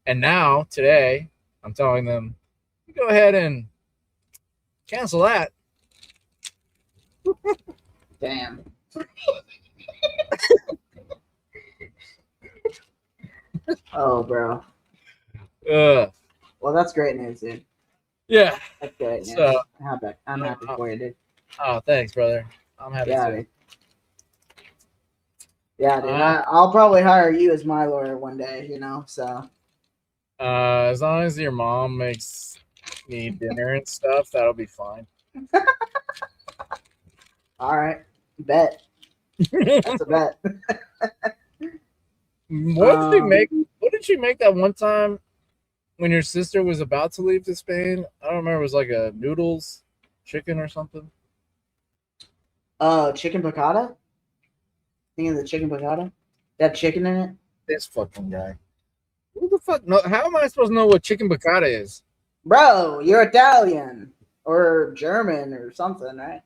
And now, today, I'm telling them, go ahead and cancel that. Damn. Oh, bro. Uh, Well, that's great news, dude. yeah. That's great news. So, I'm happy for you, dude. oh, thanks, brother. I'm happy Yeah, too. dude. Yeah, dude. Uh, I'll probably hire you as my lawyer one day, so. as long as your mom makes me dinner and stuff, that'll be fine. All right. Bet. That's a bet. What did she Um, make? What did she make that one time when your sister was about to leave to Spain? I don't remember. It was like a noodles, chicken or something. Chicken piccata? Thinking of the chicken piccata? That chicken in it? This fucking guy. Who the fuck? No, how am I supposed to know what chicken piccata is? Bro, you're Italian or German or something, right?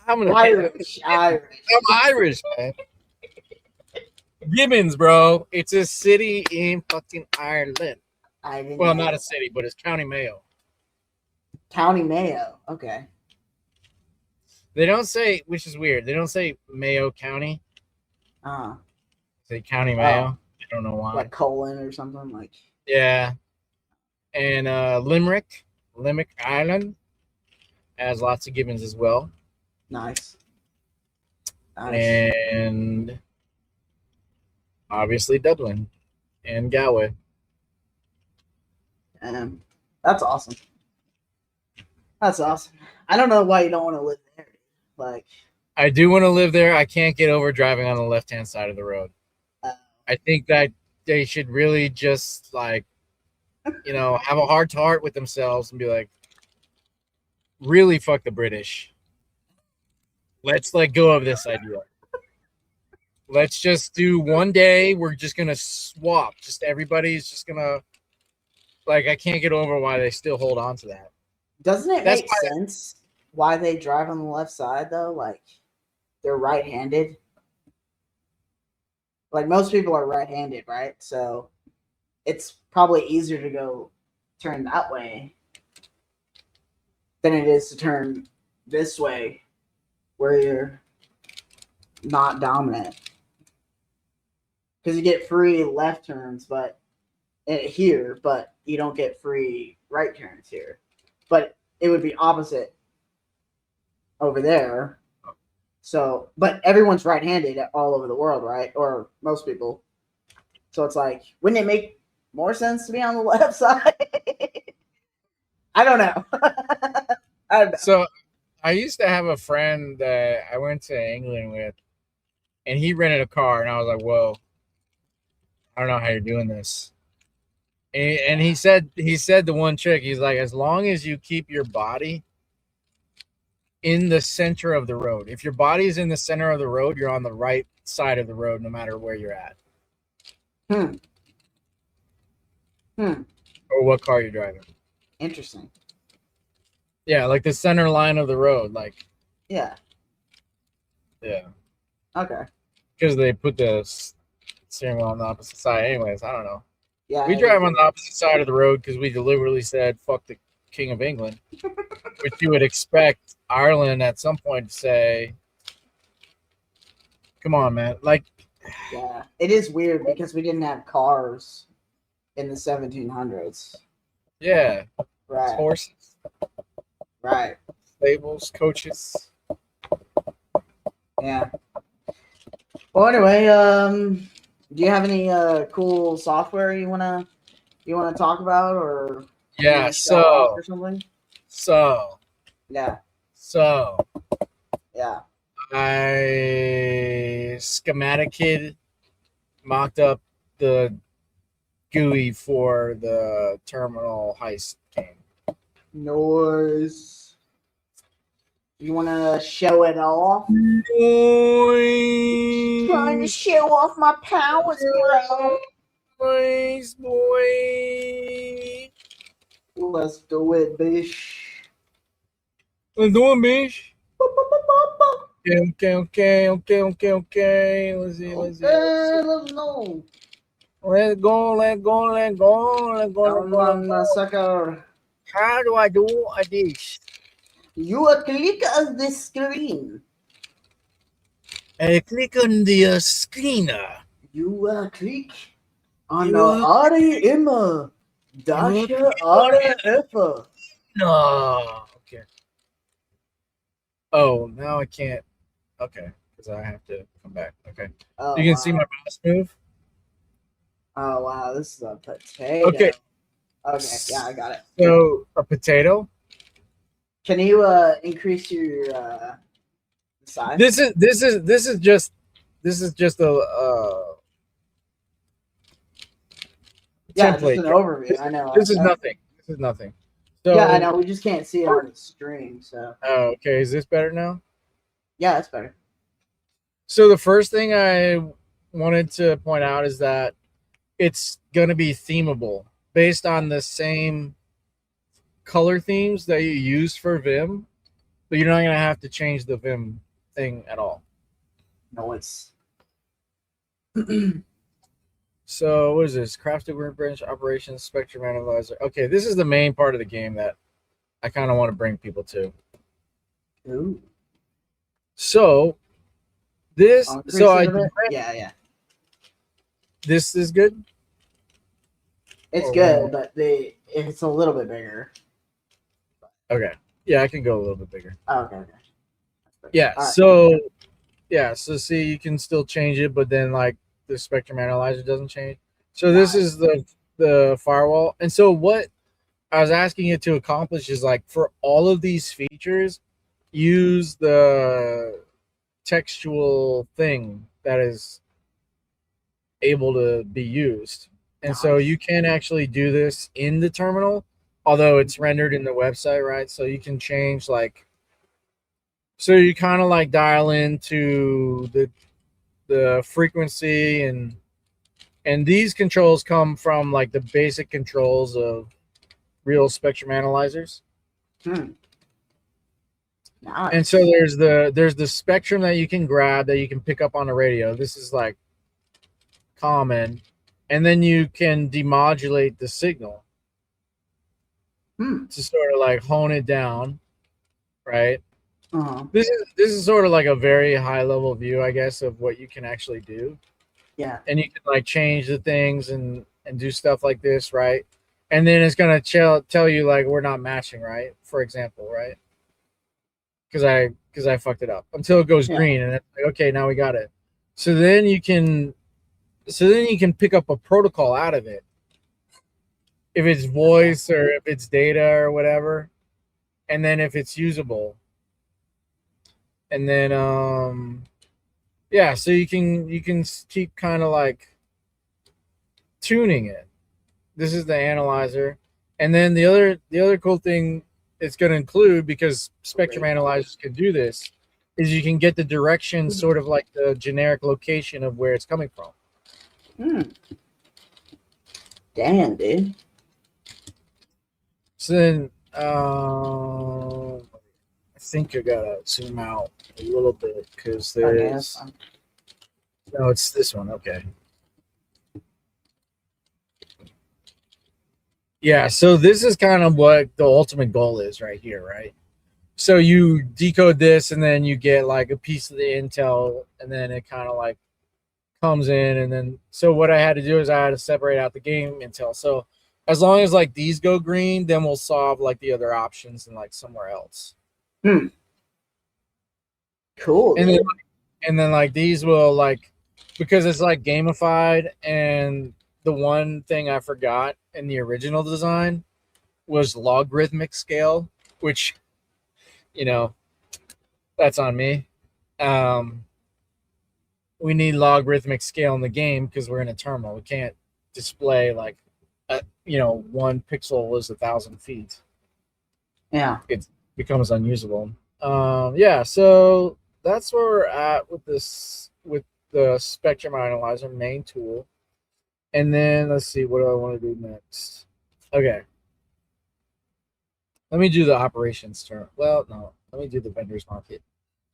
I'm Irish. Irish. Irish, man. Gibbons, bro. It's a city in fucking Ireland. I didn't Well, know. not a city, but it's County Mayo. County Mayo. Okay. They don't say, which is weird. They don't say Mayo County. Uh, They say County oh, Mayo. I don't know why. like colon or something like. Yeah, and Limerick Island has lots of gibbons as well, Nice. Nice. and obviously Dublin and Galway. That's awesome. That's awesome. I don't know why you don't want to live there. Like, I do want to live there. I can't get over driving on the left-hand side of the road. uh, I think that they should really just like, have a heart to heart with themselves and be like, really fuck the British. Let's let go of this idea. Let's just do one day. We're just gonna swap. Just everybody's just gonna like. I can't get over why they still hold on to that. doesn't it That's make sense why they drive on the left side though? Like, they're right-handed. Like most people are right-handed, right? So it's probably easier to go turn that way than it is to turn this way where you're not dominant. Because you get free left turns, but here, but you don't get free right turns here. But it would be opposite over there. So, but everyone's right-handed all over the world, right? Or most people. So it's like, wouldn't it make more sense to be on the left side? I don't know. I don't know. So I used to have a friend that I went to England with, and he rented a car, and I was like, "Whoa, I don't know how you're doing this." And he said the one trick. He's like, as long as you keep your body in the center of the road. If your body is in the center of the road, you're on the right side of the road, no matter where you're at. Hmm. Or what car you're driving. Interesting. Yeah, like the center line of the road, like Yeah. yeah, Okay. because they put the steering wheel on the opposite side. Anyways, I don't know. Yeah. We drive on the opposite side of the road because we deliberately said "fuck the King of England," which you would expect Ireland at some point to say, "Come on, man!" Like, Yeah. It is weird because we didn't have cars in the 1700s. yeah, Right. horses, Right. stables, coaches. Yeah. Well, anyway, do you have any cool software you wanna talk about or Yeah, show off so or something? so Yeah. so Yeah. I schematic kid mocked up the GUI for the terminal heist game. Noise. You wanna show it off? Trying to Boys, show off my powers, bro. boys, boy. Let's do it, bish. Let's do it, bitch. Okay. Let's see. Okay, let's go. Let's go, let's go, let's go, let's go, let's Come go, let's on, go. sucker. How do I do this? You click on the screen. I click on the screen. You click on You, REM you dash click on the RF. no. Okay. Oh, now I can't. Okay, because I have to come back. Okay. Oh You can see my wow. mouse move. Oh wow, this is a potato. Okay. Okay, yeah, I got it. So a potato. Can you increase your size? This is just a Yeah, just template. an overview. I know. This is nothing. This is nothing. Yeah, I So, know. We just can't see it on the stream, so oh, okay. Is this better now? yeah, that's better. So the first thing I wanted to point out is that it's going to be themable based on the same color themes that you use for Vim, but you're not going to have to change the Vim thing at all. No, it's So what is this? Crafted workbench operations spectrum analyzer. Okay, this is the main part of the game that I kind of want to bring people to. ooh. So this, I'll increase so it I a bit. Yeah. this is good. It's Or good, more. but it's a little bit bigger. Okay, yeah, I can go a little bit bigger. Oh, okay. Yeah, All right. so see, you can still change it, but then like the spectrum analyzer doesn't change. So this is the firewall, and so what I was asking it to accomplish is like for all of these features, use the textual thing that is able to be used. And so Nice. you can actually do this in the terminal, although it's rendered in the website, right? So you can change like, so you kind of like dial into the frequency, and these controls come from like the basic controls of real spectrum analyzers. Nice. And so there's the spectrum that you can grab that you can pick up on the radio. This is like common, and then you can demodulate the signal to sort of like hone it down, right? Uh-huh. This is sort of like a very high level view, I guess, of what you can actually do. Yeah. And you can like change the things and do stuff like this, right? And then it's gonna tell you like we're not matching, right? For example, right? Because I fucked it up until it goes green, and it's like, okay, now we got it. So then you can pick up a protocol out of it, if it's voice or if it's data or whatever, and then if it's usable, and then yeah, so you can keep kind of like tuning it. This is the analyzer, and then the other cool thing it's going to include, because spectrum analyzers can do this, is you can get the direction, sort of like the generic location of where it's coming from. Damn, dude. So then I think I gotta zoom out a little bit because there's no, it's this one. Okay. Yeah, so this is kind of what the ultimate goal is right here, right? So you decode this, and then you get like a piece of the intel, and then it kind of like comes in, and then so what I had to do is I had to separate out the game intel. So as long as like these go green, then we'll solve like the other options and like somewhere else. Cool. And then like these will like, because it's like gamified, and the one thing I forgot in the original design was logarithmic scale, which, you know, that's on me. We need logarithmic scale in the game because we're in a terminal. We can't display like, 1 pixel is 1,000 feet. Yeah. It becomes unusable. Yeah, so that's where we're at with this, with the spectrum analyzer main tool. And then let's see, what do I want to do next? Okay. Let me do the operations term. Well, no, let me do the vendors market.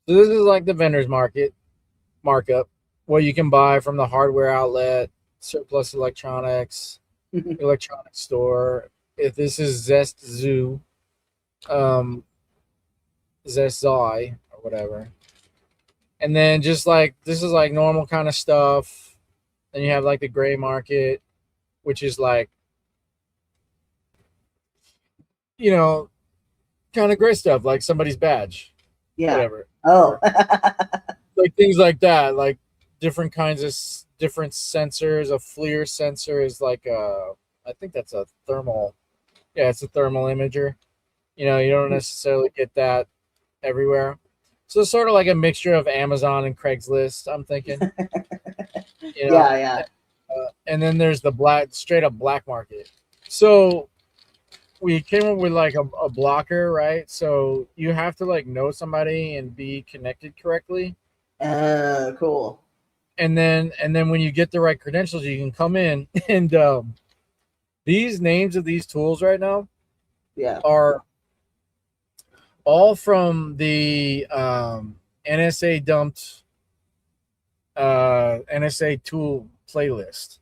So this is like the vendors market markup, what you can buy from the hardware outlet, Surplus Electronics, electronic store. If this is Zest Zoo, um, Zest Zai or whatever. And then just like this is like normal kind of stuff. Then you have like the gray market, which is like, you know, kind of gray stuff, like somebody's badge, Yeah. whatever. Oh. Like things like that, like different kinds of different sensors. A FLIR sensor is like I think that's a thermal. Yeah, it's a thermal imager. You don't necessarily get that everywhere. So it's sort of like a mixture of Amazon and Craigslist, I'm thinking. You know, Yeah, yeah. and then there's the straight up black market. So we came up with like a blocker, right? So you have to like know somebody and be connected correctly. Cool. And then when you get the right credentials, you can come in and these names of these tools right now Yeah. are all from the NSA dumped NSA tool playlist.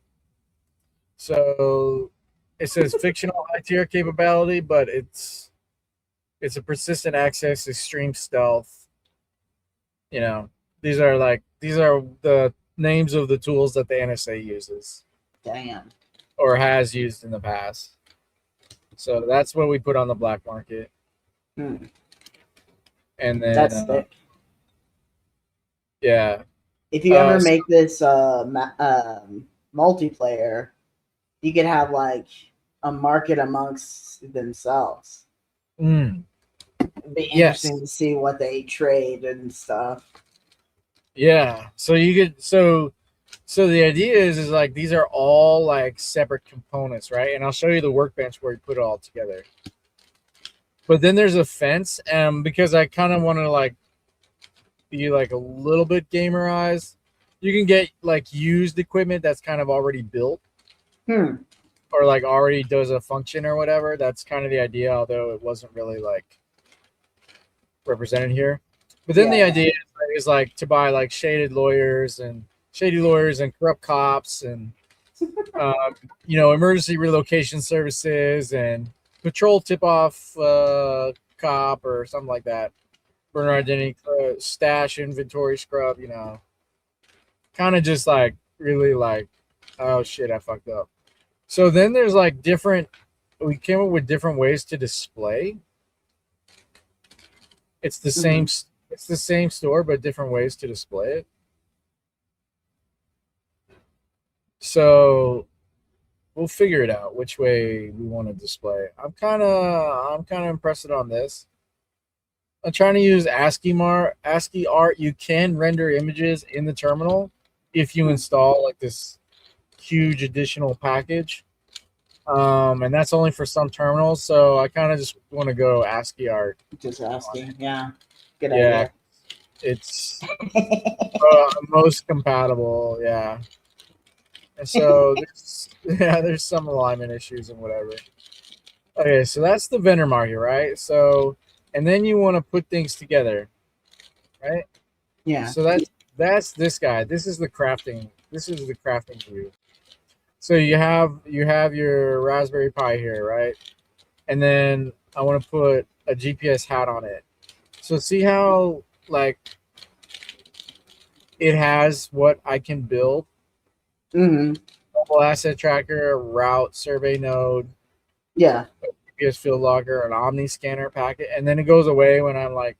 So it says fictional high tier capability, but it's a persistent access, extreme stealth. You know, these are the names of the tools that the NSA uses Damn. or has used in the past. So that's what we put on the black market, Hmm. and then That's thick. yeah. If you ever So, make this multiplayer, you could have like a market amongst themselves. mm, It'd be yes, interesting to see what they trade and stuff. yeah. So you could so the idea is like these are all like separate components, right? And I'll show you the workbench where you put it all together. But then there's a fence, and because I kind of want to like be like a little bit gamerized, you can get like used equipment that's kind of already built Hmm. or like already does a function or whatever. That's kind of the idea, although it wasn't really like represented here. But then the Yeah. idea is like to buy like shady lawyers and corrupt cops and emergency relocation services and patrol tip off cop or something like that. Burner identity, stash inventory scrub. Kind of just like really like, oh shit, I fucked up. So then there's like different. We came up with different ways to display. It's the Hmm. same. It's the same store, but different ways to display it. So we'll figure it out which way we want to display. I'm kind of impressed on this. I'm trying to use ASCII art. You can render images in the terminal if you install like this huge additional package. And that's only for some terminals. So I kind of just want to go ASCII art. Just asking. Yeah. Good Yeah, idea. it's most compatible. Yeah. And so there's some alignment issues and whatever. Okay, so that's the vendor market, right? So, and then you want to put things together, right? Yeah. So that's this guy. This is the crafting. This is the crafting view. So you have your Raspberry Pi here, right? And then I want to put a GPS hat on it. So see how like it has what I can build: Hmm. mobile asset tracker, route survey node, Yeah. GPS field logger, an Omni scanner packet, and then it goes away when I'm like,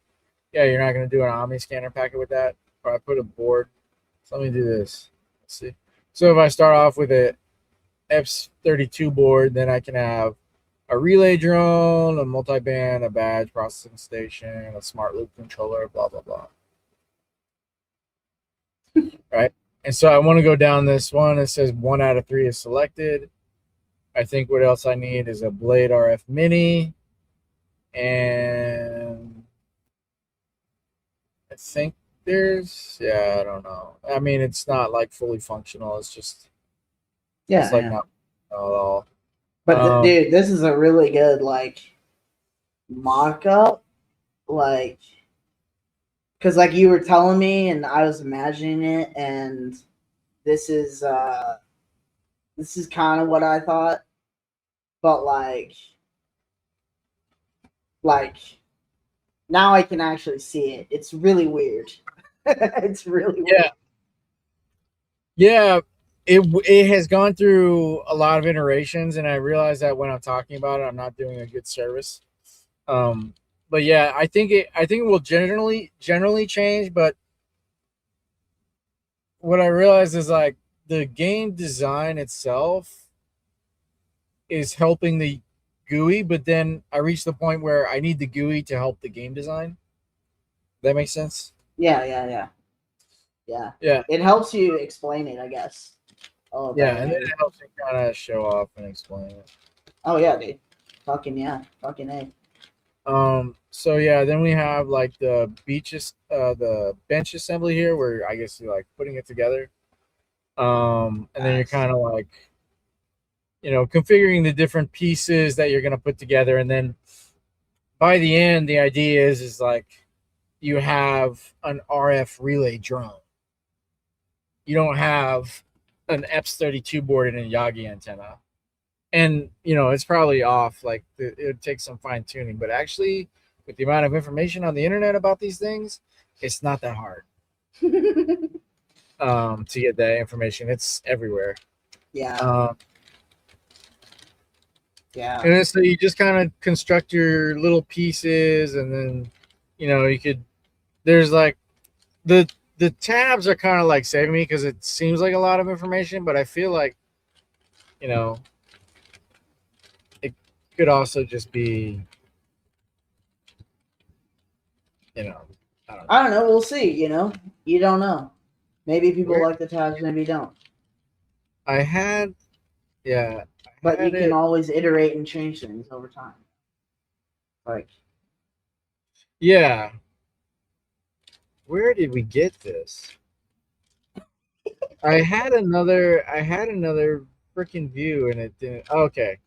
yeah, you're not going to do an Omni scanner packet with that. Or I put a board. So let me do this. Let's see. So if I start off with a F32 board, then I can have a relay drone, a multi-band, a badge processing station, a smart loop controller, blah blah blah. Right. And so I want to go down this one. It says 1 out of 3 is selected. I think what else I need is a Blade RF Mini, and I think I don't know. I mean, it's not like fully functional. It's Yeah. like Yeah. not at all. But dude, this is a really good like mock up. Like, because like you were telling me, and I was imagining it, and this is this is kind of what I thought, but like now I can actually see it. It's really weird. It's really weird. Yeah, yeah. It has gone through a lot of iterations, and I realize that when I'm talking about it, I'm not doing a good service. Um, but yeah, I think it will generally change. But what I realize is like the game design itself is helping the GUI, but then I reached the point where I need the GUI to help the game design. That makes sense. Yeah. Yeah, It helps you explain it, I guess. Oh, yeah, better and then maybe. it helps me kind of show off and explain it. Oh yeah, dude. Fucking yeah. Fucking A. So yeah, then we have like the bench assembly here, where I guess you're like putting it together. And then you're Nice. kind of like, configuring the different pieces that you're gonna put together, and then by the end, the idea is like you have an RF relay drone. You don't have an EPS32 board and a Yagi antenna. And it's probably off. Like it would take some fine tuning, but actually, with the amount of information on the internet about these things, it's not that hard to get that information. It's everywhere. Yeah. Um, Yeah. and then, so you just kind of construct your little pieces, and then you could. There's like the tabs are kind of like saving me because it seems like a lot of information, but I feel like you know it could also just be you know I don't know. I don't know. We'll see. You don't know. Maybe people Where like the tabs, maybe don't. I had yeah I But you had can it always iterate and change things over time. Like, yeah. Where did we get this? I had another freaking view and it didn't. Okay,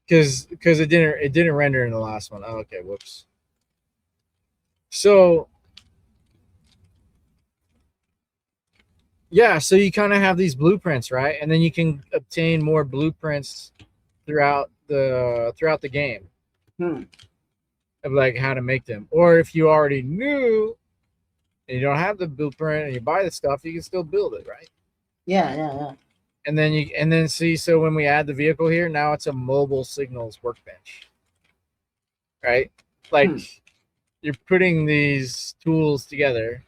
because it didn't render in the last one. Oh, okay, whoops. So yeah, so you kind of have these blueprints, right? And then you can obtain more blueprints throughout the game hmm. of like how to make them. Or if you already knew and you don't have the blueprint and you buy the stuff, you can still build it, right? Yeah. And then see, so when we add the vehicle here, now it's a mobile signals workbench, right? Hmm. Like you're putting these tools together,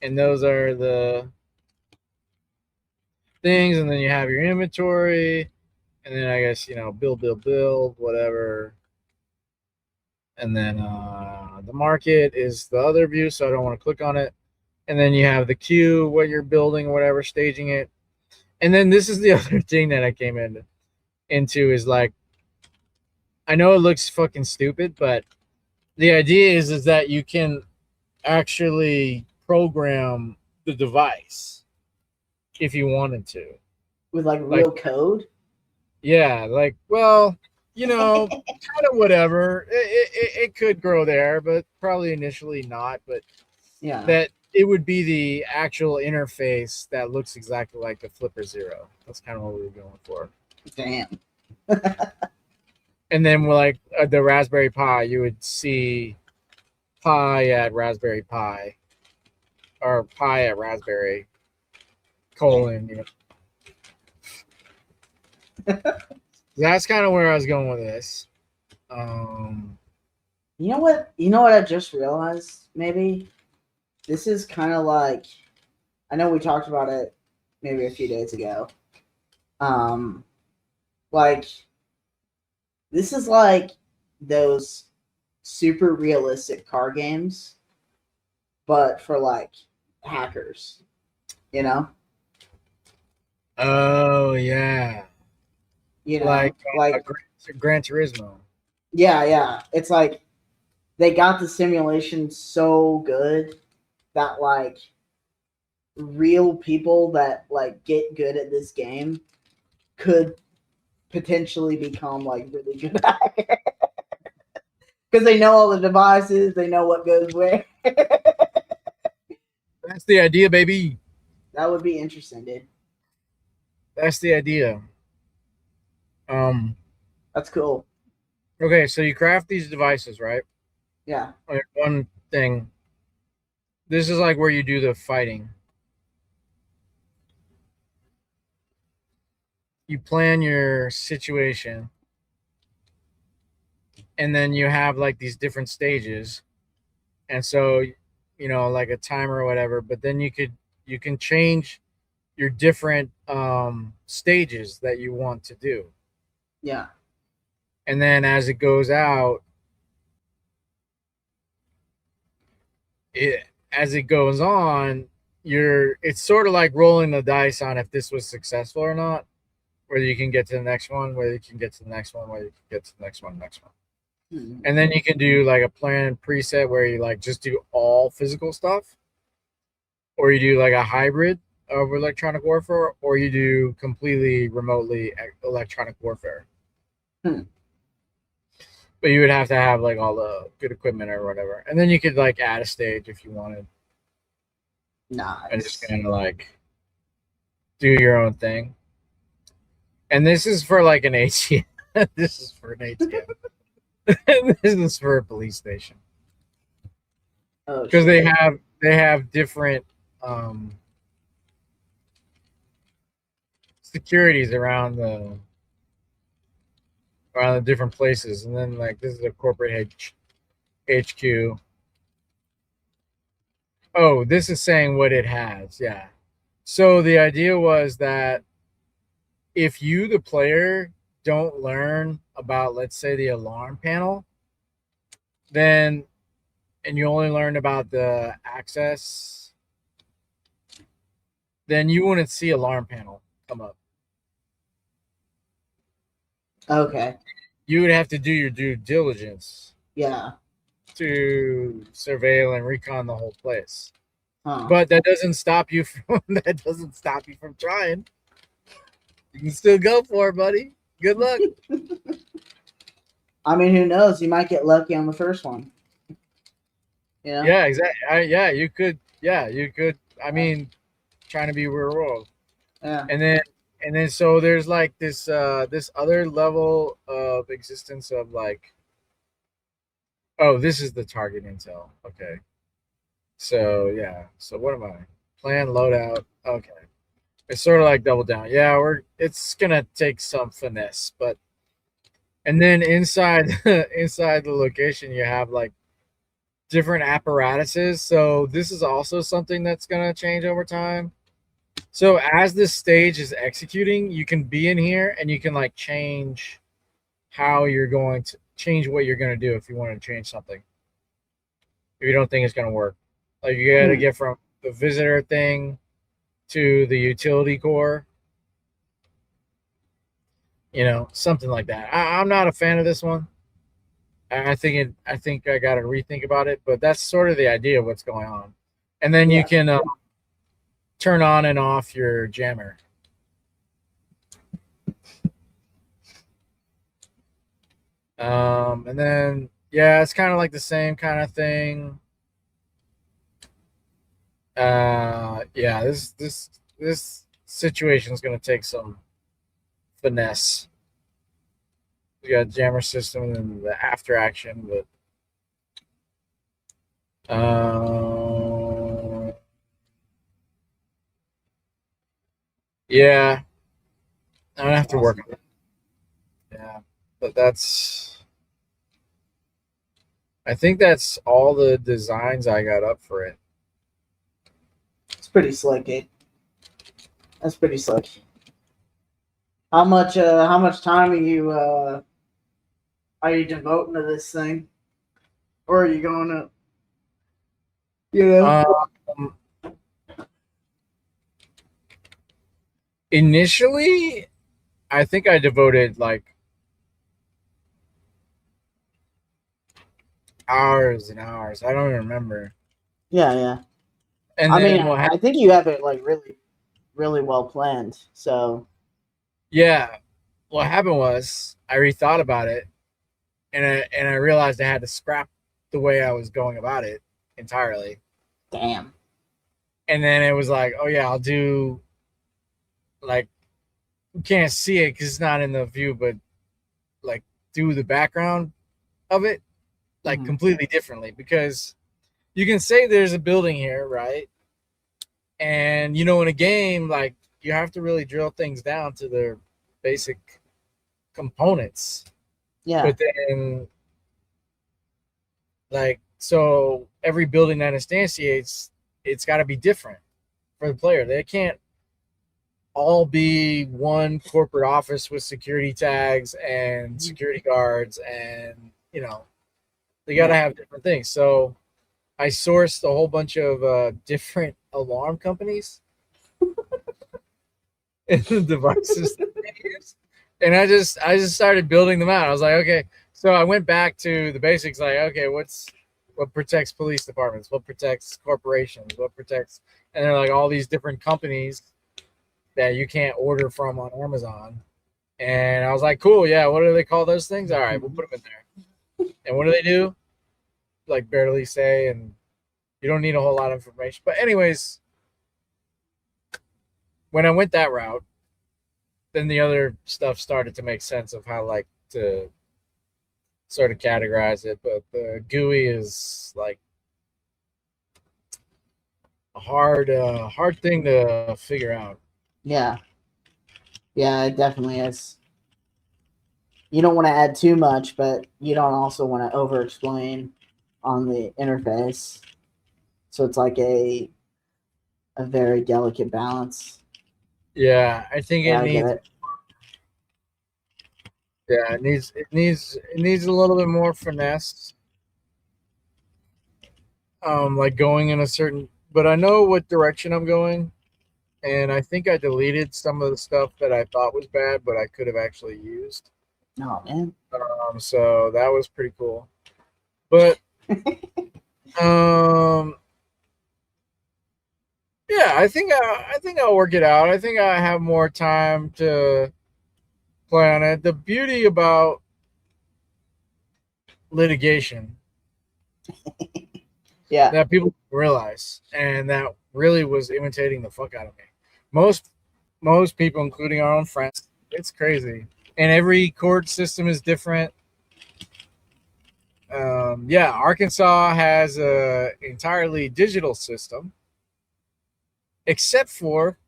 and those are the things, and then you have your inventory, and then I guess build, whatever, and then the market is the other view, so I don't want to click on it, and then you have the queue, what you're building, whatever, staging it, and then this is the other thing that I came into is like I know it looks fucking stupid, but the idea is that you can actually program the device if you wanted to. With like Like, real code. yeah, like, well, kind of whatever. It could grow there, but probably initially not. But Yeah. that it would be the actual interface that looks exactly like the Flipper Zero. That's kind of what we were going for. Damn. And then, like the Raspberry Pi, you would see Pi at Raspberry Pi or Pi at Raspberry colon. That's kind of where I was going with this. You know what? You know what I just realized? Maybe this is kind of like, I know we talked about it maybe a few days ago. Um, like this is like those super realistic car games, but for like hackers. You know, Oh yeah, you like know, like Gran Turismo. yeah. It's like they got the simulation so good that like real people that like get good at this game could potentially become like really good at it because they know all the devices, they know what goes where. That's the idea, baby. That would be interesting, dude. that's the idea. Um, That's cool. okay, so you craft these devices, right? Yeah. Like one thing. This is like where you do the fighting. You plan your situation, and then you have like these different stages, and so like a timer or whatever. But then you can change your different stages that you want to do, Yeah. and then as it goes out, it as it goes on, it's sort of like rolling the dice on if this was successful or not, whether you can get to the next one, whether you can get to the next one, whether you can get to the next one. Hmm. And then you can do like a planned preset where you like just do all physical stuff, or you do like a hybrid of electronic warfare, or you do completely remotely electronic warfare. Hmm. But you would have to have like all the good equipment or whatever, and then you could like add a stage if you wanted, and just Nice. kind of like do your own thing. And this is for like an ATM. This is for an ATM. This is for a police station Oh because shit. they have different um, securities around the different places, and then like this is a corporate HQ. Oh, this is saying what it has. Yeah. So the idea was that if you, the player, don't learn about, let's say, the alarm panel, then and you only learn about the access, then you wouldn't see alarm panel come up. Okay. You would have to do your due diligence Yeah. to surveil and recon the whole place. Huh. But that doesn't stop you from trying. You can still go for it, buddy. Good luck. I mean, who knows? You might get lucky on the first one. You know? Yeah, exactly. Yeah, you could. Yeah, you could. I mean, trying to be real world, Yeah. and then so there's like this other level of existence of like, oh, this is the target intel. Okay, so yeah. So what am I? Plan loadout. Okay, it's sort of like double down. Yeah, it's gonna take some finesse, but and then inside inside the location you have like different apparatuses. So this is also something that's gonna change over time. So as this stage is executing, you can be in here and you can like change how you're going to change what you're going to do if you want to change something. If you don't think it's going to work, like you got to Hmm. get from the visitor thing to the utility core, something like that. I'm not a fan of this one. I think I got to rethink about it, but that's sort of the idea of what's going on. And then you Yeah. can turn on and off your jammer. And then yeah, it's kind of like the same kind of thing. Yeah, this situation is going to take some finesse. We got jammer system and the after action, but yeah, I'm gonna That's have to work awesome. on it. Yeah, but I think that's all the designs I got up for it. It's pretty slick, Gabe. That's pretty slick. How much time are you devoting to this thing? Or are you going to you know? Um, Initially, I think I devoted like hours and hours. I don't even remember. Yeah, yeah. And I mean, then what happened? I think you have it like really, really well planned. So Yeah, what happened was I rethought about it, and I realized I had to scrap the way I was going about it entirely. damn. And then it was like, oh yeah, I'll do like you can't see it because it's not in the view, but like through the background of it, like Mhm. completely differently. Because you can say there's a building here, right? And in a game, like you have to really drill things down to their basic components. Yeah. But then, like, so every building that instantiates, it's got to be different for the player. They can't all be one corporate office with security tags and security guards, and they got to Yeah. have different things. So I sourced a whole bunch of different alarm companies and the devices that they use, and I just started building them out. I was like, okay. So I went back to the basics, like, okay, what protects police departments, what protects corporations, what protects, and they're like all these different companies that you can't order from on Amazon. And I was like, cool, yeah. What do they call those things? All right, we'll put them in there. And what do they do? Like barely say, and you don't need a whole lot of information. But anyways, when I went that route, then the other stuff started to make sense of how like to sort of categorize it. But the GUI is like a hard thing to figure out. Yeah. Yeah, it definitely is. You don't want to add too much, but you don't also want to over explain on the interface. So it's like a very delicate balance. Yeah, I think it Yeah, I get needs. it. Yeah, it needs a little bit more finesse. Like going in a certain, but I know what direction I'm going, and I think I deleted some of the stuff that I thought was bad, but I could have actually used. Oh man. So that was pretty cool. But um, yeah, I think I'll work it out. I think I have more time to play on it. The beauty about litigation Yeah. that people realize, and that really was imitating the fuck out of me. Most most people, including our own friends, it's crazy. And every court system is different. Yeah, Arkansas has a entirely digital system, except for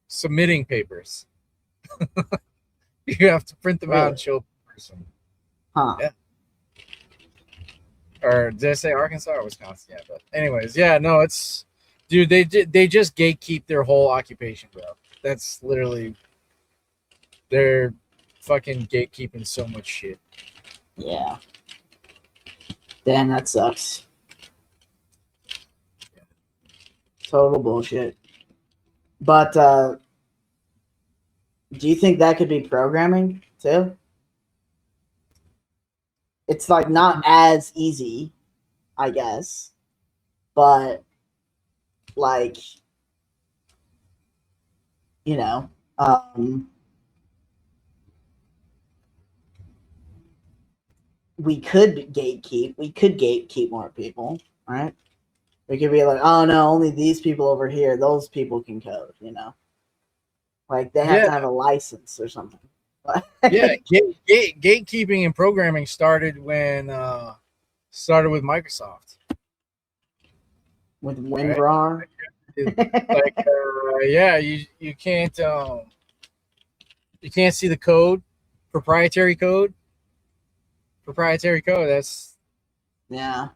submitting papers. You have to print them out Really? and show the person. Huh. Yeah. Or did I say Arkansas or Wisconsin? Yeah, but anyways, yeah, no, it's dude. They just gatekeep their whole occupation, bro. That's literally they're fucking gatekeeping so much shit. Yeah. Damn, that sucks. Total bullshit. But do you think that could be programming too? It's like not as easy, I guess, but like, you know, um, we could gatekeep more people, right? We could be like, oh no, only these people over here, those people can code, like they have Yeah, to have a license or something. yeah. Gatekeeping and programming started when started with Microsoft, With right? WinRAR. Like, yeah, you can't see the code, proprietary code, proprietary code. Yeah,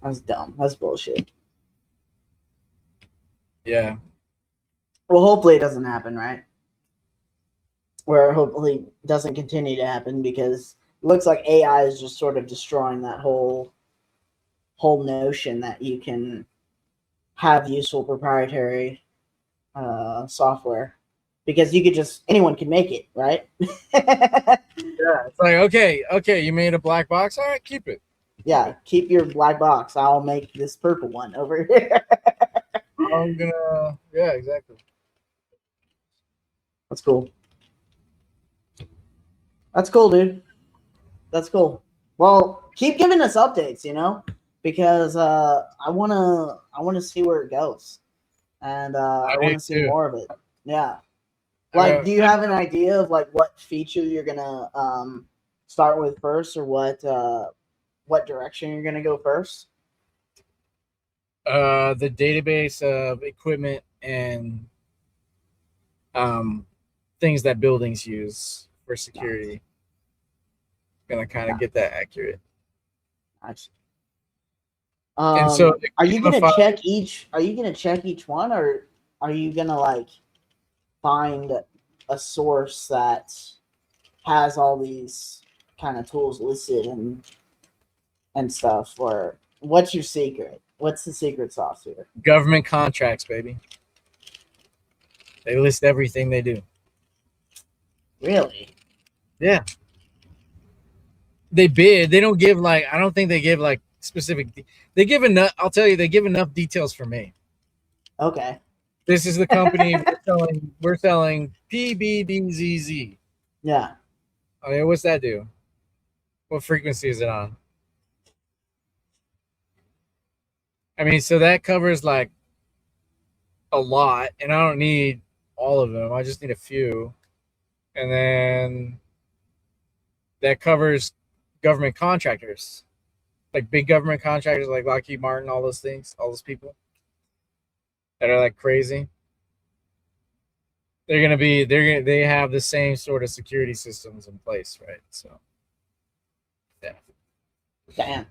that's dumb. That's bullshit. yeah, Well, hopefully it doesn't happen, right? Where hopefully doesn't continue to happen because it looks like AI is just sort of destroying that whole notion that you can have useful proprietary software because you could just anyone can make it, right? yeah. It's like, okay, you made a black box. All right, keep it, keep Yeah, it. keep your black box. I'll make this purple one over here. I'm gonna, yeah, exactly. That's cool. That's cool, dude. That's cool. Well, keep giving us updates, because I wanna see where it goes. and I I do want to see too. more of it. Yeah. Like, do you have an idea of like what feature you're gonna start with first, or what direction you're gonna go first? The database of equipment and things that buildings use for Nice. security. Gonna kind of Yeah, get that accurate. nice. And so Are you gonna gamify check each? Are you gonna check each one, or are you gonna like find a source that has all these kind of tools listed and stuff? Or what's your secret? What's the secret sauce here? government contracts, baby. They list everything they do. Really? Yeah. They bid. They don't give like I don't think they give like specific. They give enough. I'll tell you, they give enough details for me. Okay. This is the company we're selling. We're selling PBBZZ. Yeah. Okay, what's that do? What frequency is it on? I mean, so that covers like a lot, and I don't need all of them. I just need a few, and then that covers government contractors, like big government contractors, like Lockheed Martin, all those things, all those people that are like crazy. They have the same sort of security systems in place, right? So yeah. Damn.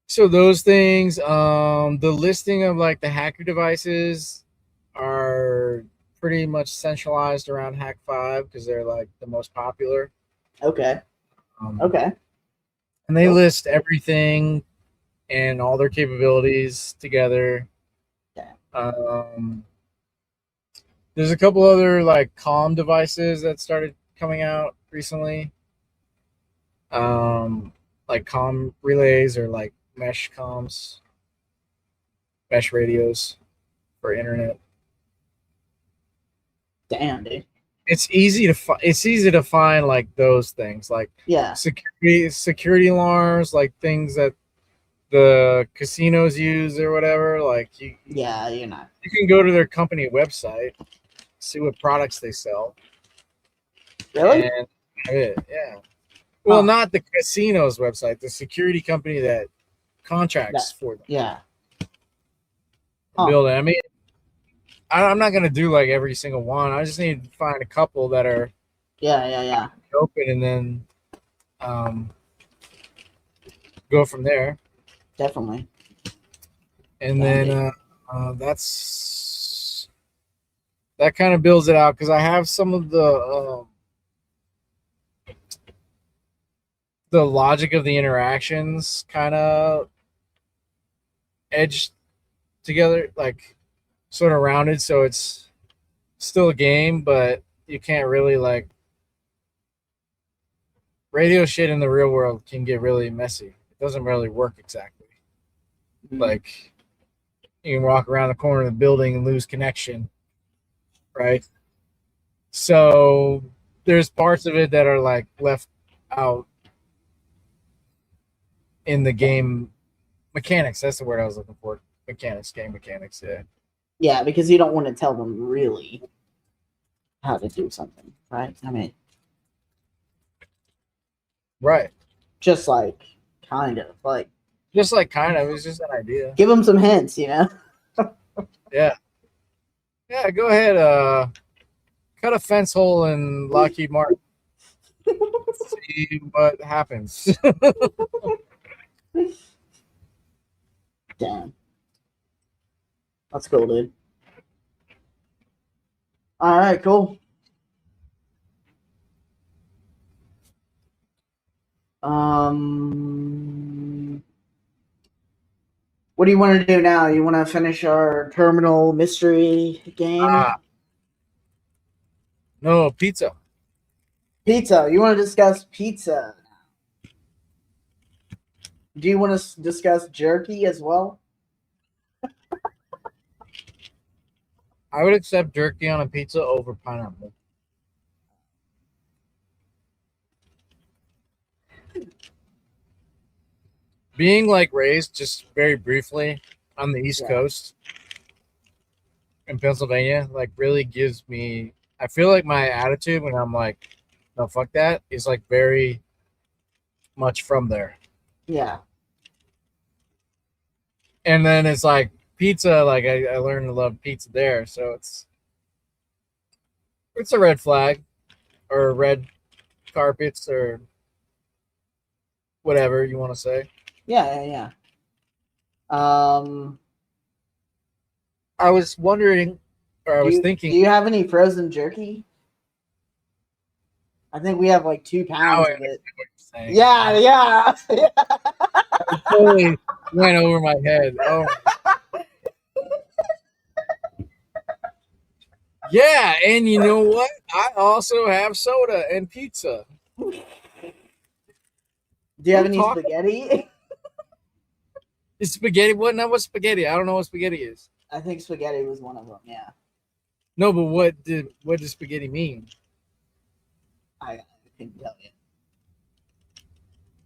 So those things, the listing of like the hacker devices are pretty much centralized around Hack 5 because they're like the most popular. Okay. Um, Okay. and they Cool. list everything and all their capabilities together. Yeah. There's a couple other like comm devices that started coming out recently, like comm relays or like mesh radios for internet. Damn, dude. It's easy to find like those things like Yeah. security alarms, like things that the casinos use or whatever. Like Yeah, you're not. you can go to their company website, see what products they sell, Really? and yeah. Well, Huh. not the casino's website, the security company that contracts That. for them Yeah. and Huh. build it. I mean, I'm not gonna do like every single one. I just need to find a couple that are Yeah, yeah, yeah. open and then um, go from there. Definitely. And Damn, then dude. that kind of builds it out because I have some of the logic of the interactions kind of edged together, like sort of rounded, so it's still a game, but you can't really like radio shit in the real world can get really messy. It doesn't really work exactly. Mm. Like you can walk around the corner of the building and lose connection, right? So there's parts of it that are like left out in the game mechanics. That's the word I was looking for. Mechanics, game mechanics. Yeah. Yeah, because you don't want to tell them really how to do something, right? I mean, Right. just like kind of like Just like kind of, it's just an idea. give them some hints, you know? Yeah. Yeah. Go ahead. Cut a fence hole in Lockheed Martin. See what happens. Damn. That's cool, dude. All right, cool. What do you want to do now? You want to finish our terminal mystery game? No pizza. Pizza. You want to discuss pizza? Do you want to discuss jerky as well? I would accept jerky on a pizza over pineapple. Being like raised just very briefly on the East Yeah. Coast, in Pennsylvania, like really gives me. I feel like my attitude when I'm like, no, fuck that, is like very much from there. Yeah. And then it's like pizza. Like I learned to love pizza there, so it's a red flag or red carpets or whatever you want to say. Yeah. I was wondering, or I was Do thinking, you have any frozen jerky? I think we have like 2 now pounds I of it. understand what you're saying. Yeah. It totally went over my head. Oh, yeah, and you know what? I also have soda and pizza. Do you have Don't any talk. spaghetti? Is spaghetti? What? Not what spaghetti? I don't know what spaghetti is. I think spaghetti was one of them. Yeah. No, but what does spaghetti mean? I can tell you.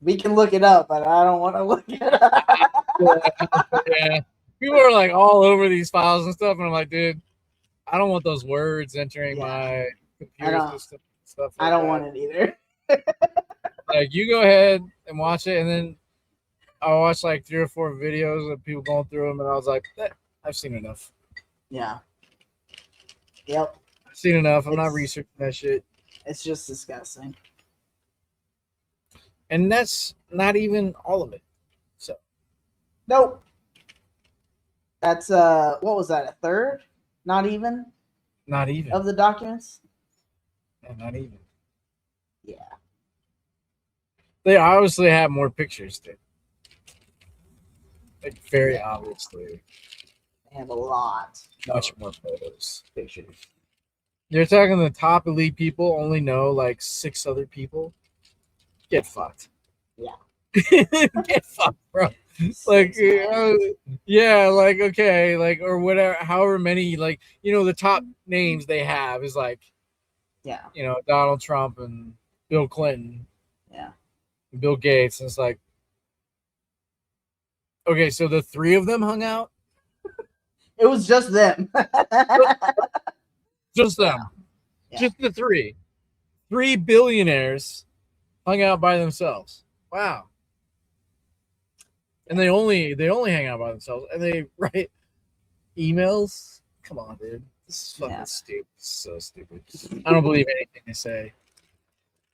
We can look it up, but I don't want to look it up. Yeah, people are like all over these files and stuff, and I'm like, dude, I don't want those words entering Yeah. my I computer don't. system and stuff I like don't that. want it either. Like, you go ahead and watch it, and then I watched like 3 or 4 videos of people going through them, and I was like, I've seen enough. Yeah. Yep. I've seen enough. I'm not It's researching that shit. it's just disgusting. And that's not even all of it. So, Nope. That's what was that? A third? Not even not even. of the documents? Yeah, not even. Yeah. They obviously have more pictures, too. Like, very Yeah. obviously. They have a lot Much of more photos. pictures. You're talking the top elite people only know like 6 other people. Get fucked. Yeah. Get fucked, bro. Like, yeah, like, okay, like, or whatever, however many, like, the top names they have is like, Yeah. Donald Trump and Bill Clinton, Yeah. and Bill Gates. And it's like, okay, so the 3 of them hung out, It was just them. just them, Yeah. just the 3 billionaires hung out by themselves. Wow. And they only hang out by themselves, and they write emails. Come on, dude. This is fucking stupid. So stupid. I don't believe anything they say.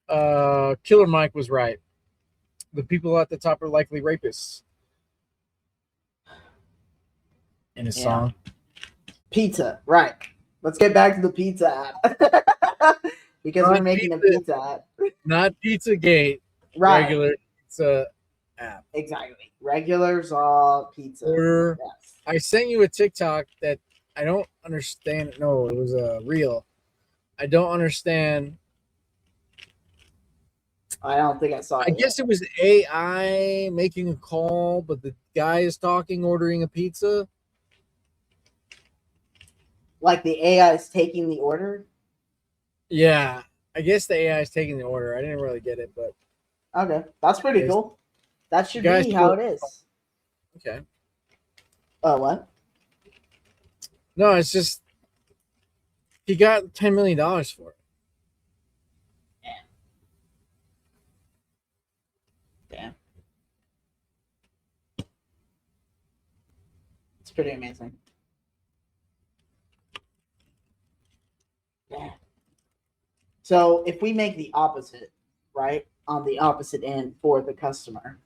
Killer Mike was right. The people at the top are likely rapists. In his song. Pizza, right. Let's get back to the pizza app. Because we're making a pizza app. Not Pizzagate. Right. Regular pizza app. Exactly. Regular Zaw pizza. Or Yes. I sent you a TikTok that I don't understand. No, it was a reel. I don't understand. I don't think I saw it. I guess it was AI making a call, but the guy is talking, ordering a pizza. Like the AI is taking the order? Yeah, I guess the AI is taking the order. I didn't really get it, but okay, that's pretty cool. That should be how it is. Okay. What? No, it's just he got $10 million for it. Damn. It's pretty amazing. Yeah. So if we make the opposite, right, on the opposite end for the customer,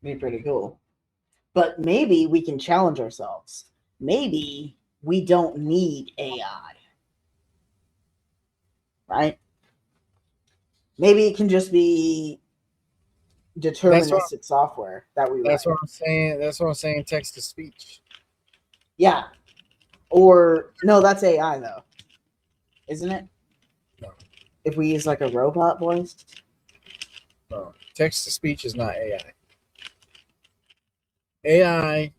be pretty cool. But maybe we can challenge ourselves. Maybe we don't need AI, right? Maybe it can just be deterministic software that we That's write. what I'm saying. That's what I'm saying. Text to speech. Yeah. Or no, that's AI though, isn't it? No. If we use like a robot voice. No. Text to speech is not AI. AI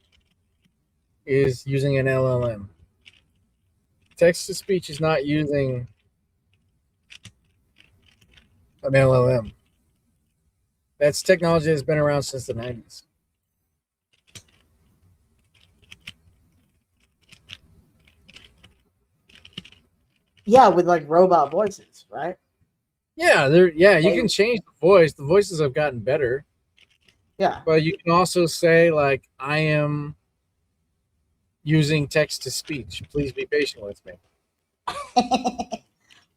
is using an LLM. Text to speech is not using an LLM. That's technology that's been around since the 90s. Yeah, with like robot voices, right? Yeah, you Hey, can change the voice. The voices have gotten better. yeah. But you can also say like I am using text to speech. Please be patient with me.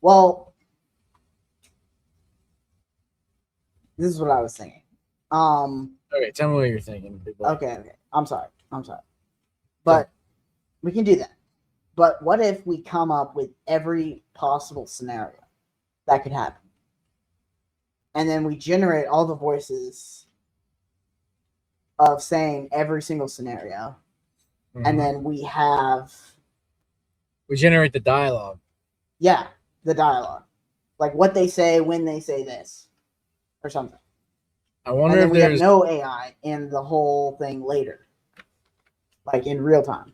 Well, this is what I was thinking. Okay, tell me what you're thinking, big boy. Okay. I'm sorry. I'm sorry. Go. But we can do that. But what if we come up with every possible scenario that could happen? And then we generate all the voices of saying every single scenario. And Mhm. then we have, We generate the dialogue. yeah, the dialogue. Like what they say when they say this or something. I And wonder then if we have there's no AI in the whole thing later, like in real time.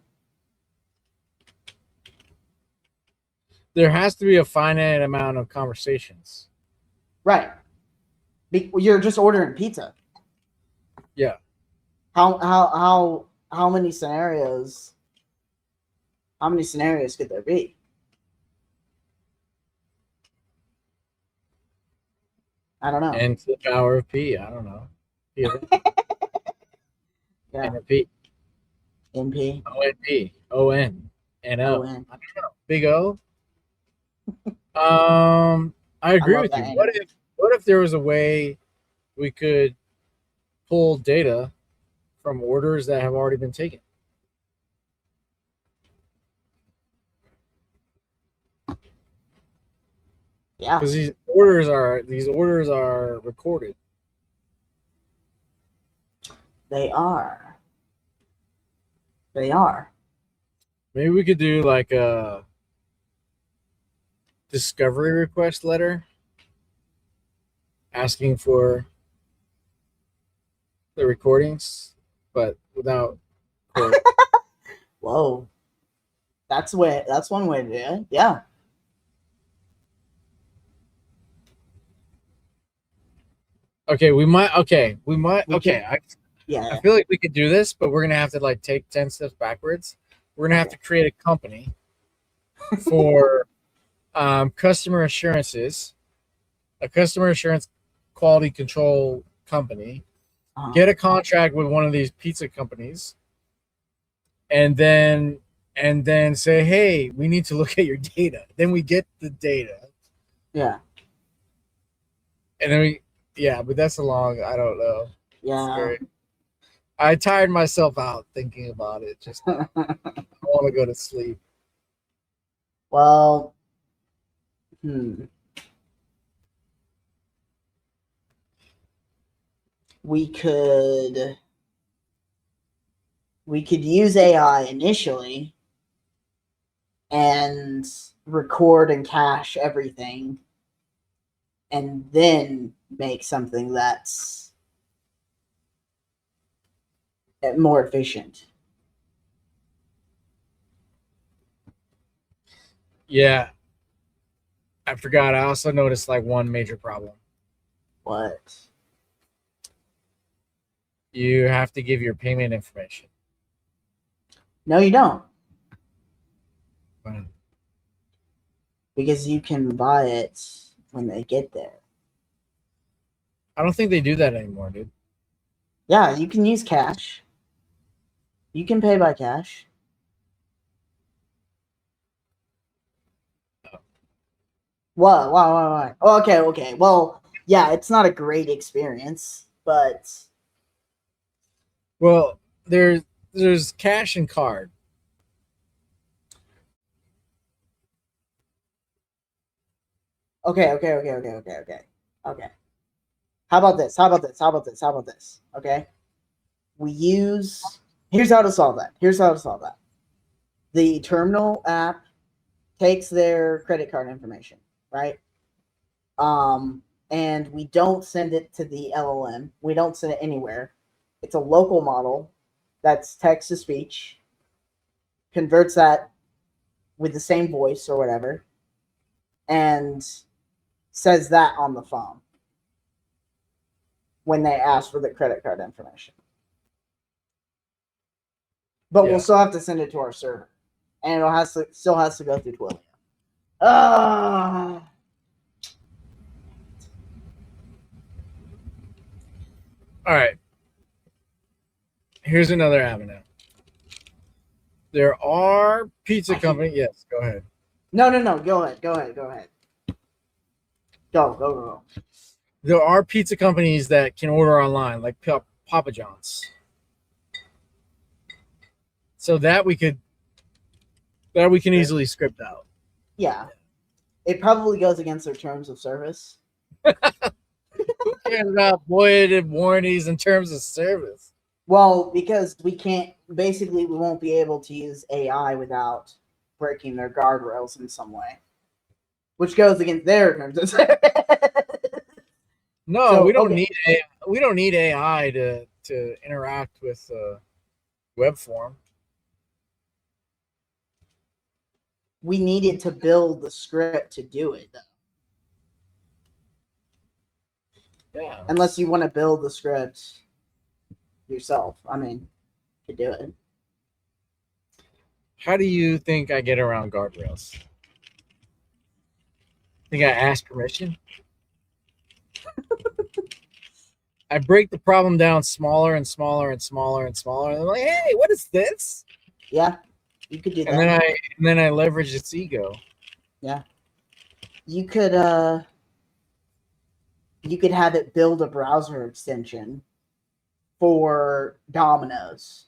there has to be a finite amount of conversations. Right. You're just ordering pizza. Yeah. How many scenarios? How many scenarios could there be? I don't know. And to the power of P. I don't know. P of N. Yeah. N of P. MP. O N P. O N. N O O. N. I don't know. Big O. I I agree love with that you. anime. What if there was a way we could pull data from orders that have already been taken? Yeah, Because these orders are recorded. they are. They are. Maybe we could do like a discovery request letter asking for the recordings, but without court. Whoa. That's one way to do it. Yeah. Okay, we might. Okay, we might. We Okay, could I yeah. feel like we could do this, but we're gonna have to like take 10 steps backwards. We're gonna have Okay. to create a company for customer assurances, a customer assurance quality control company. Uh-huh. Get a contract with one of these pizza companies, and then say, hey, we need to look at your data. Then we get the data, Yeah. and then yeah, but that's a long. I don't know. It's Yeah. very. I tired myself out thinking about it just now. I want to go to sleep. Well, hmm. We could we could use AI initially and record and cache everything and then make something that's more efficient. Yeah, I forgot. I also noticed like one major problem. What? You have to give your payment information. No, you don't. But Because you can buy it when they get there. I don't think they do that anymore, dude. Yeah, you can use cash. You can pay by cash. What? Why? Oh, okay, okay. Well, yeah, it's not a great experience, but Well, there's cash and card. okay. How about this? How about this? How about this? How about this? Okay. We use. Here's how to solve that. Here's how to solve that. The terminal app takes their credit card information, right? And we don't send it to the LLM. We don't send it anywhere. It's a local model that's text to speech, converts that with the same voice or whatever, and says that on the phone when they ask for the credit card information. But we'll Yeah. still have to send it to our server, and still has to go through Twilio. Ah, All right. Here's another avenue. There are pizza companies. Yes, go ahead. no. Go ahead. Go. There are pizza companies that can order online, like Papa John's. So that we can easily script out. Yeah, it probably goes against their terms of service. Who cares about voided warranties in terms of service? Well, because we can't. Basically, we won't be able to use AI without breaking their guardrails in some way, which goes against their terms of service. No, So we don't okay, need AI. We don't need AI to interact with web form. we needed to build the script to do it, though. Yeah. Unless you want to build the script yourself. I mean, to do it. How do you think I get around guardrails? Think I ask permission? I break the problem down smaller and smaller and smaller and smaller. And I'm like, hey, what is this? Yeah, you could do And that. then I leverage its ego. Yeah, you could have it build a browser extension for Domino's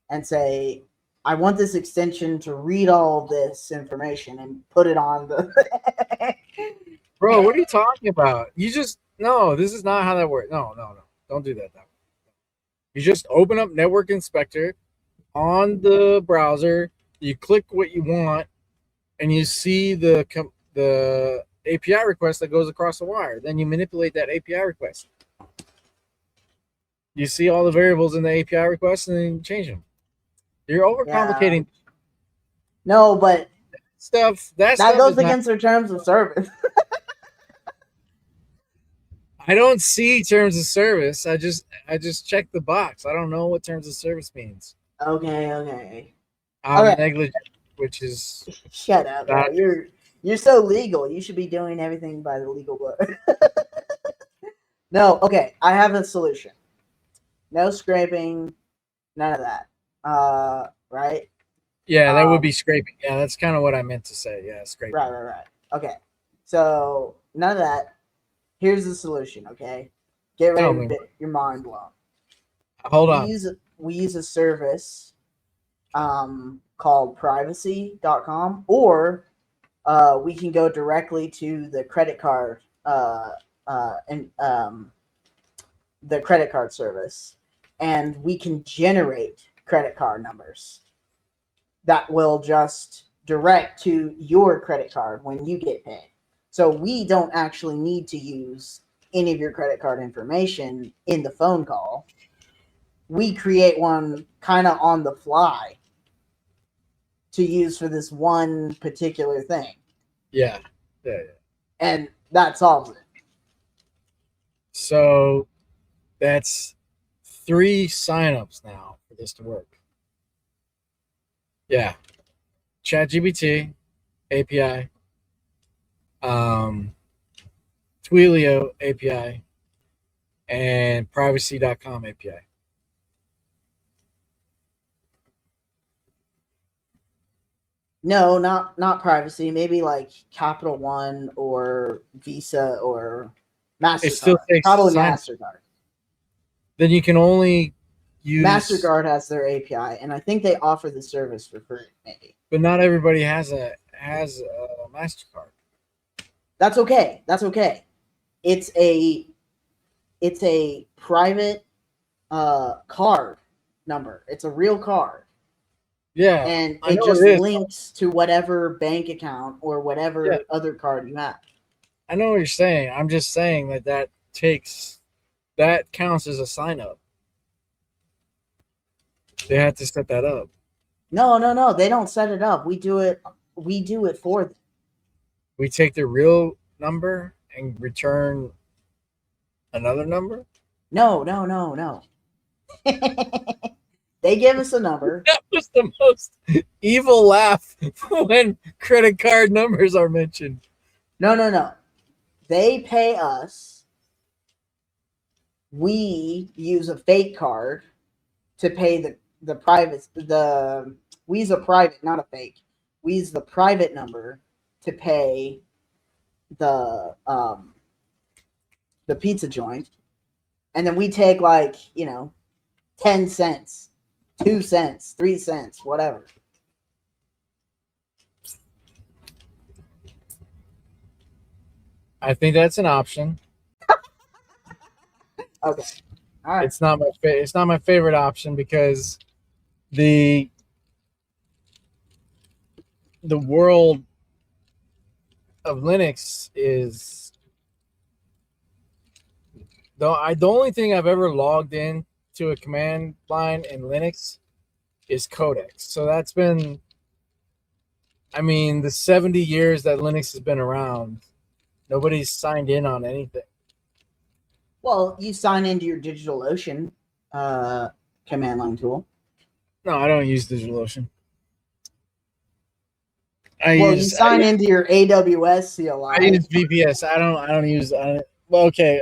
and say, I want this extension to read all this information and put it on the. Bro, what are you talking about? You just no, this is not how that works. No. Don't do that. You just open up Network Inspector on the browser, you click what you want, and you see the API request that goes across the wire. Then you manipulate that API request. You see all the variables in the API request and then you change them. You're Yeah. overcomplicating No, but stuff. That that stuff goes is not. against their terms of service. I don't see terms of service. I just check the box. I don't know what terms of service means. Okay. I'm Okay. negligent, which is Shut up, bro. not. You're so legal. You should be doing everything by the legal book. No, okay. I have a solution. No scraping, none of that. Right? Yeah, that would Um, be scraping. Yeah, that's kind of what I meant to say. Yeah, scraping. right. Okay. So none of that. Here's the solution, okay? Get Tell ready to me. get your mind blown. Hold We on. use we use a service called privacy.com, or we can go directly to the credit card and the credit card service, and we can generate credit card numbers that will just direct to your credit card when you get paid. So we don't actually need to use any of your credit card information in the phone call. We create one kind of on the fly to use for this one particular thing. Yeah. And that solves it. So that's 3 signups now for this to work. Yeah. ChatGPT API, Twilio API, and privacy.com API. No, not privacy. Maybe like Capital One or Visa or It still MasterCard. takes Probably sign. MasterCard. Then you can only use, MasterCard has their API, and I think they offer the service for free. Maybe but not everybody has a Mastercard. that's okay. That's okay. It's a private card number. It's a real card, Yeah, and I it know just it is. links to whatever bank account or Yeah, whatever other card you have. I know what you're saying. I'm just saying that counts as a sign up. They have to set that up. No. They don't set it up. We do it. We do it for them. We take the real number and return another number. No. They give us a number. That was the most evil laugh when credit card numbers are mentioned. No. They pay us. We use a fake card to pay the private we use a private, not a fake. We use the private number to pay the pizza joint, and then we take like 10 cents, 2 cents, 3 cents, whatever. I think that's an option. Okay, all right. It's not my favorite option because the world of Linux is the only thing I've ever logged in to a command line in Linux is Codex. So that's been, I mean, the 70 years that Linux has been around, nobody's signed in on anything. Well, you sign into your DigitalOcean command line tool. No, I don't use DigitalOcean. You sign into your AWS CLI. I use VPS. I don't use. Well, okay.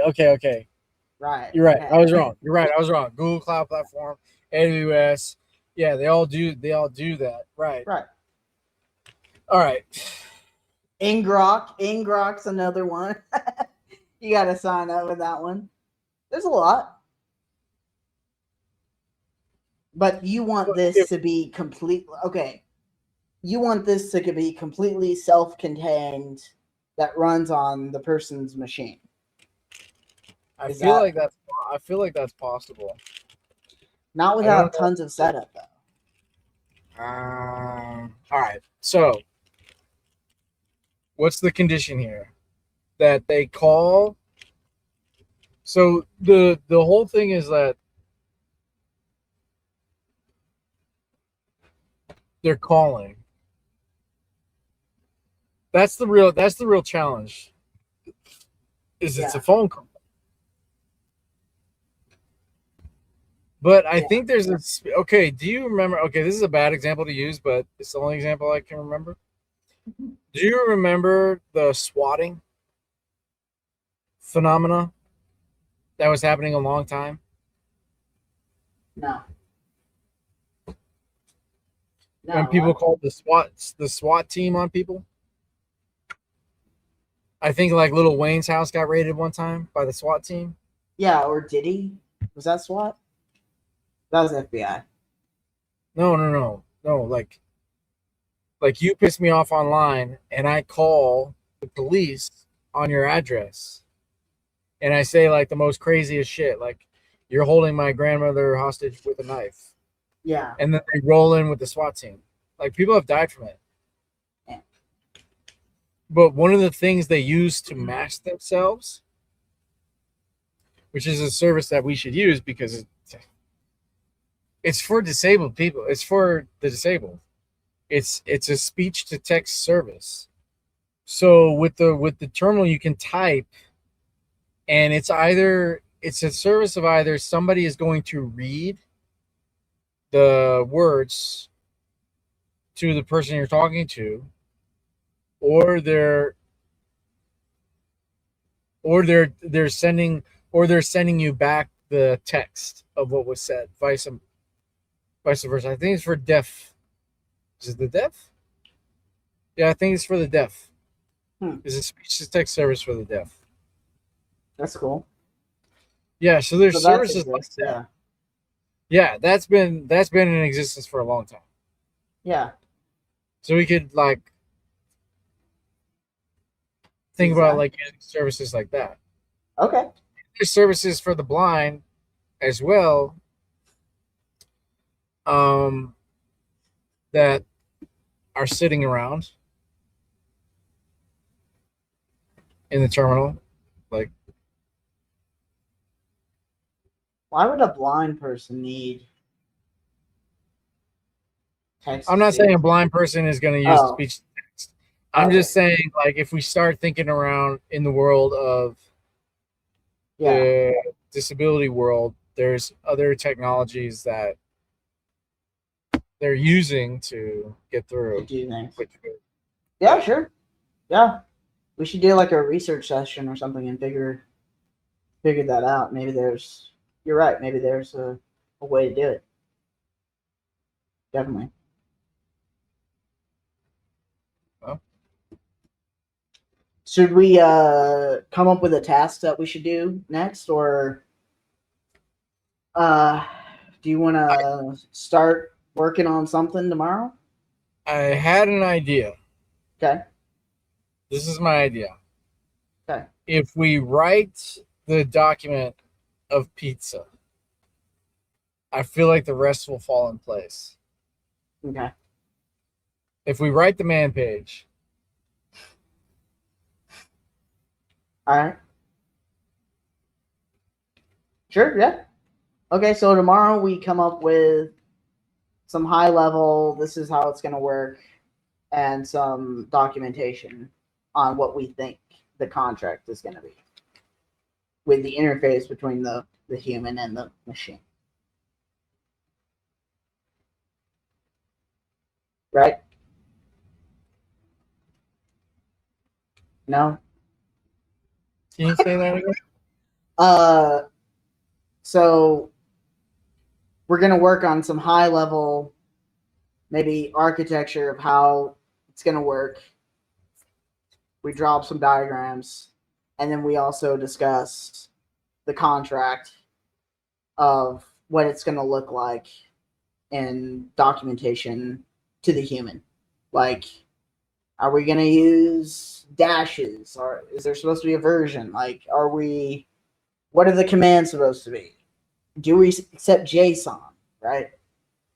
Right. You're right. Okay. I was wrong. You're right. I was wrong. Google Cloud Platform, AWS. Yeah, they all do that. Right. Right. All right. Ingrok's another one. You got to sign up with that one. There's a lot. But you want this to be complete. Okay. You want this to be completely self-contained that runs on the person's machine. I feel like that's possible. Not without tons of setup, though. All right. So, what's the condition here? That they call. So the whole thing is that they're calling. That's the real challenge. It's a phone call. But I think there's okay, do you remember? Okay, this is a bad example to use, but it's the only example I can remember. Do you remember the swatting phenomena that was happening a long time? No. When people called the SWAT team on people? I think like Lil Wayne's house got raided one time by the SWAT team. Yeah, or did he? Was that SWAT? That was FBI. No. Like you piss me off online and I call the police on your address. And I say like the most craziest shit, like you're holding my grandmother hostage with a knife. Yeah. And then they roll in with the SWAT team. Like people have died from it. Yeah. But one of the things they use to mask themselves, which is a service that we should use because it's for disabled people. It's for the disabled. It's a speech to text service. So with the terminal you can type, and it's a service of either somebody is going to read the words to the person you're talking to, or they're sending you back the text of what was said, vice versa. I think it's for deaf. Is it the deaf? Yeah, I think it's for the deaf. It's a speech to text service for the deaf. That's cool. Yeah, so there's services like that. Yeah, that's been in existence for a long time. Yeah. So we could like think about like using services like that. Okay. There's services for the blind as well. That are sitting around in the terminal, like. Why would a blind person need text? I'm not saying a blind person is going to use speech to text. I'm just saying, like, if we start thinking around in the world of the disability world, there's other technologies that they're using to get to through. do things. Which, Yeah, sure. Yeah, we should do like a research session or something and figure that out. Maybe there's. You're right. Maybe there's a way to do it. Definitely. well, Should we come up with a task that we should do next, or do you want to start working on something tomorrow? I had an idea. Okay. This is my idea. Okay. If we write the document of pizza, I feel like the rest will fall in place. Okay. If we write the man page, All right. Sure. Yeah. Okay. So tomorrow we come up with some high level. This is how it's going to work, and some documentation on what we think the contract is going to be with the interface between the human and the machine. Right? No? can you say that again? So we're going to work on some high level, maybe architecture of how it's going to work. We draw up some diagrams, and then we also discuss the contract of what it's going to look like in documentation to the human. Like, are we going to use dashes, or is there supposed to be a version? Like, what are the commands supposed to be? Do we accept JSON, right?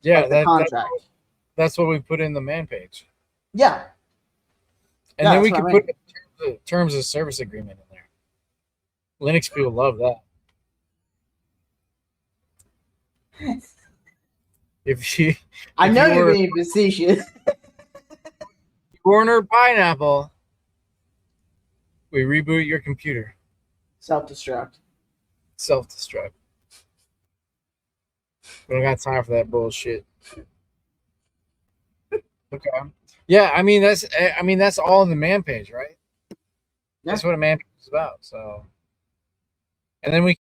Yeah, Like the contract. that's what we put in the man page. Yeah. And Yeah, then we that's could what I put the terms of service agreement in there. Linux people love that. If you I if know you you're order, being facetious. order pineapple, we reboot your computer. Self-destruct. Self-destruct. We don't got time for that bullshit. Okay. Yeah, I mean that's all in the man page, right? Yeah. That's what a man page is about. So, and then we